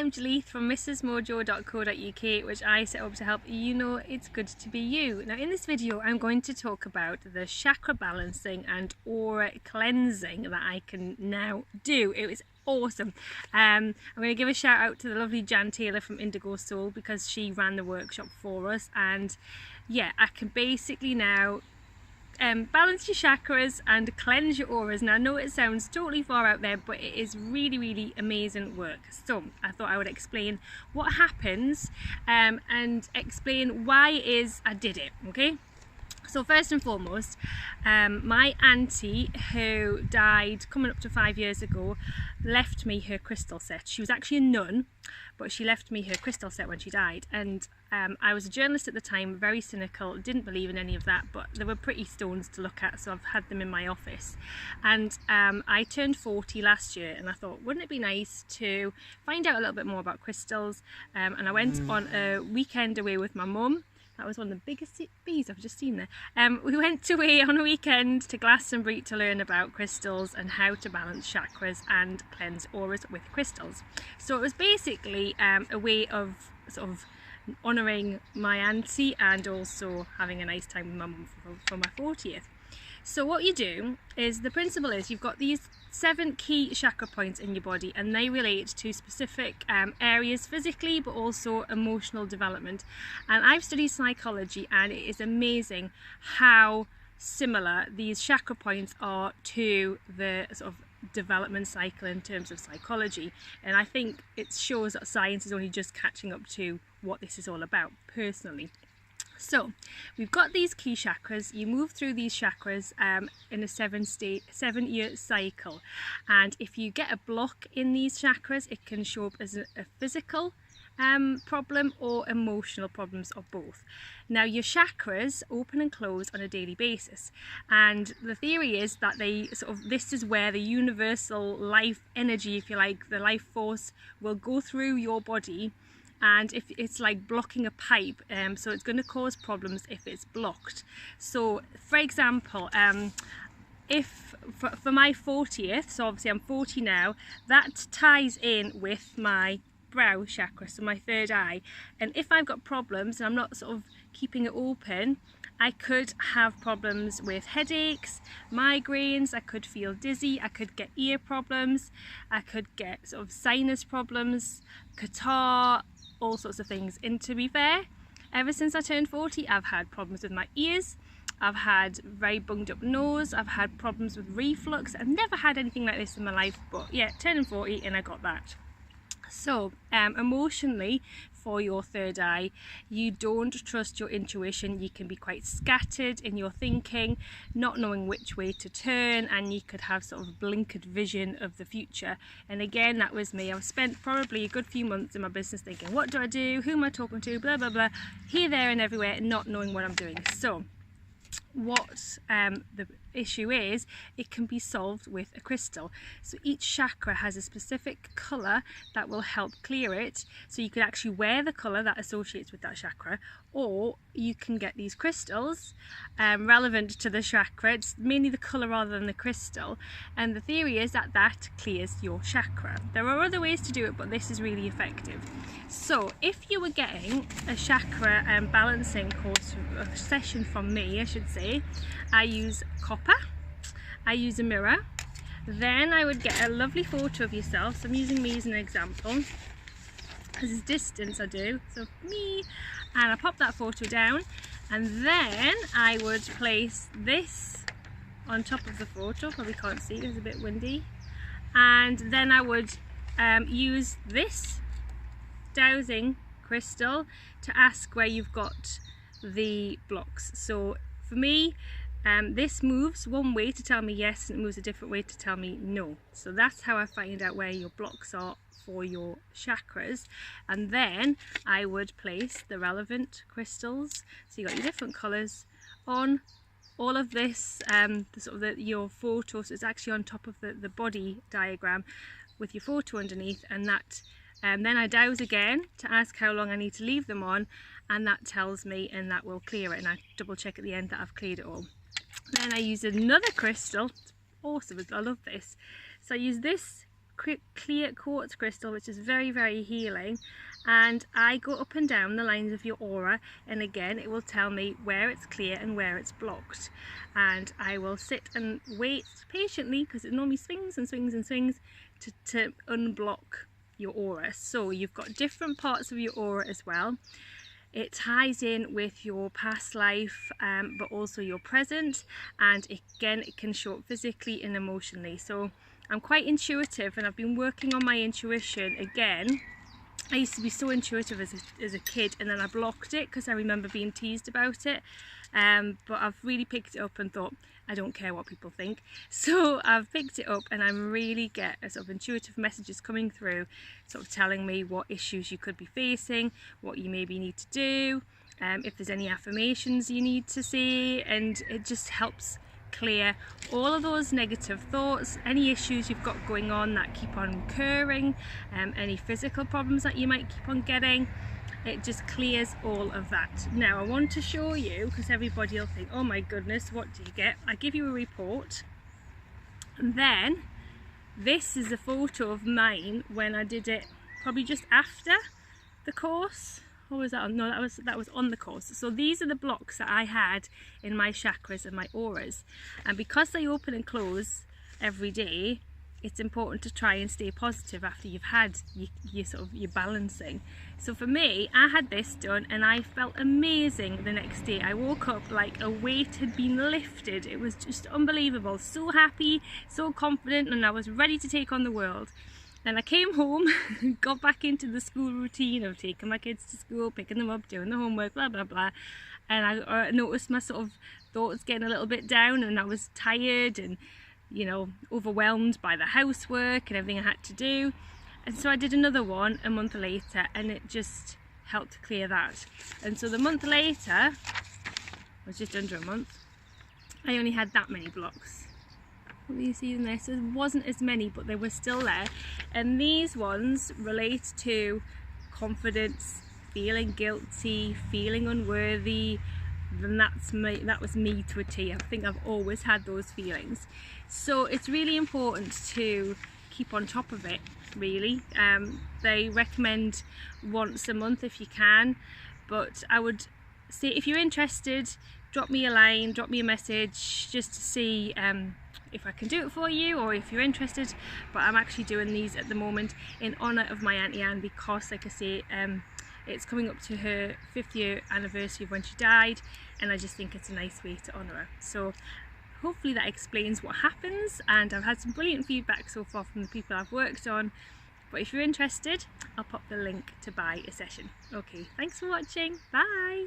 I'm Jalith from mrsmojo.co.uk, which I set up to help you know it's good to be you. Now in this video I'm going to talk about the chakra balancing and aura cleansing that I can now do. It was awesome. I'm going to give a shout out to the lovely Jan Taylor from Indigo Soul because she ran the workshop for us, and yeah, I can basically now balance your chakras and cleanse your auras. Now I know it sounds totally far out there, but it is really amazing work. So I thought I would explain what happens and explain why it is I did it. Okay, so first and foremost, my auntie, who died coming up to 5 years ago, left me her crystal set. She was actually a nun, but she left me her crystal set when she died, and I was a journalist at the time, very cynical, didn't believe in any of that, but they were pretty stones to look at, so I've had them in my office. And I turned 40 last year, and I thought, wouldn't it be nice to find out a little bit more about crystals? And I went on a weekend away with my mum. That was one of the biggest bees I've just seen there. We went away on a weekend to Glastonbury to learn about crystals and how to balance chakras and cleanse auras with crystals. So it was basically a way of sort of honouring my auntie and also having a nice time with my mum for my 40th. So what you do is, the principle is, you've got these 7 key chakra points in your body, and they relate to specific areas physically but also emotional development. And I've studied psychology, and it is amazing how similar these chakra points are to the sort of development cycle in terms of psychology. And I think it shows that science is only just catching up to what this is all about, personally. So we've got these key chakras. You move through these chakras in a 7-year cycle, and if you get a block in these chakras, it can show up as a physical problem or emotional problems, or both. Now your chakras open and close on a daily basis, and the theory is that they this is where the universal life energy, if you like, the life force, will go through your body. And if it's like blocking a pipe, so it's going to cause problems if it's blocked. So for example, if for my 40th, so obviously I'm 40 now, that ties in with my brow chakra, so my third eye. And if I've got problems and I'm not sort of keeping it open, I could have problems with headaches, migraines, I could feel dizzy, I could get ear problems, I could get sort of sinus problems, catarrh, all sorts of things. And to be fair, ever since I turned 40, I've had problems with my ears, I've had very bunged up nose, I've had problems with reflux. I've never had anything like this in my life, but yeah, turning 40 and I got that. So emotionally, for your third eye, you don't trust your intuition. You can be quite scattered in your thinking, not knowing which way to turn, and you could have sort of blinkered vision of the future. And again, that was me. I've spent probably a good few months in my business thinking, what do I do, who am I talking to, blah blah blah, here, there and everywhere, not knowing what I'm doing. So what the issue is, it can be solved with a crystal. So each chakra has a specific colour that will help clear it. So you could actually wear the colour that associates with that chakra, or you can get these crystals relevant to the chakra. It's mainly the colour rather than the crystal, and the theory is that that clears your chakra. There are other ways to do it, but this is really effective. So if you were getting a chakra balancing course, a session from me I should say, I use copper, I use a mirror, then I would get a lovely photo of yourself. So I'm using me as an example. This is distance I do, so me, and I pop that photo down, and then I would place this on top of the photo. Probably can't see, it's a bit windy. And then I would use this dowsing crystal to ask where you've got the blocks. So for me, this moves one way to tell me yes, and it moves a different way to tell me no. So that's how I find out where your blocks are for your chakras. And then I would place the relevant crystals, so you got your different colours, on all of this, your photo. So it's actually on top of the body diagram with your photo underneath, and that then I douse again to ask how long I need to leave them on, and that tells me, and that will clear it, and I double check at the end that I've cleared it all. Then I use another crystal. It's awesome, I love this. So I use this clear quartz crystal, which is very, very healing, and I go up and down the lines of your aura, and again it will tell me where it's clear and where it's blocked, and I will sit and wait patiently, because it normally swings and swings and swings to unblock your aura. So you've got different parts of your aura as well. It ties in with your past life, but also your present, and again it can show up physically and emotionally. So I'm quite intuitive, and I've been working on my intuition again. I used to be so intuitive as a kid, and then I blocked it because I remember being teased about it, but I've really picked it up and thought, I don't care what people think. So I've picked it up, and I really get a sort of intuitive messages coming through, sort of telling me what issues you could be facing, what you maybe need to do, if there's any affirmations you need to say, and it just helps clear all of those negative thoughts, any issues you've got going on that keep on recurring, any physical problems that you might keep on getting. It just clears all of that. Now I want to show you, because everybody will think, oh my goodness, what do you get? I give you a report, and then this is a photo of mine when I did it probably just after the course. Or was that on? No, that was on the course. So these are the blocks that I had in my chakras and my auras, and because they open and close every day, it's important to try and stay positive after you've had your balancing. So for me, I had this done and I felt amazing the next day. I woke up like a weight had been lifted. It was just unbelievable. So happy, so confident, and I was ready to take on the world. Then I came home, got back into the school routine of taking my kids to school, picking them up, doing the homework, blah blah blah, and I noticed my sort of thoughts getting a little bit down, and I was tired and, you know, overwhelmed by the housework and everything I had to do. And so I did another one a month later, and it just helped clear that. And so the month later, it was just under a month, I only had that many blocks. What do you see in this? There wasn't as many, but they were still there. And these ones relate to confidence, feeling guilty, feeling unworthy. Then that was me to a T. I think I've always had those feelings. So it's really important to keep on top of it, really. They recommend once a month if you can, but I would say if you're interested, drop me a line, drop me a message, just to see if I can do it for you, or if you're interested. But I'm actually doing these at the moment in honour of my Auntie Anne, because like I say, it's coming up to her 5th year anniversary of when she died, and I just think it's a nice way to honour her. So hopefully that explains what happens, and I've had some brilliant feedback so far from the people I've worked on. But if you're interested, I'll pop the link to buy a session. Okay, thanks for watching, bye!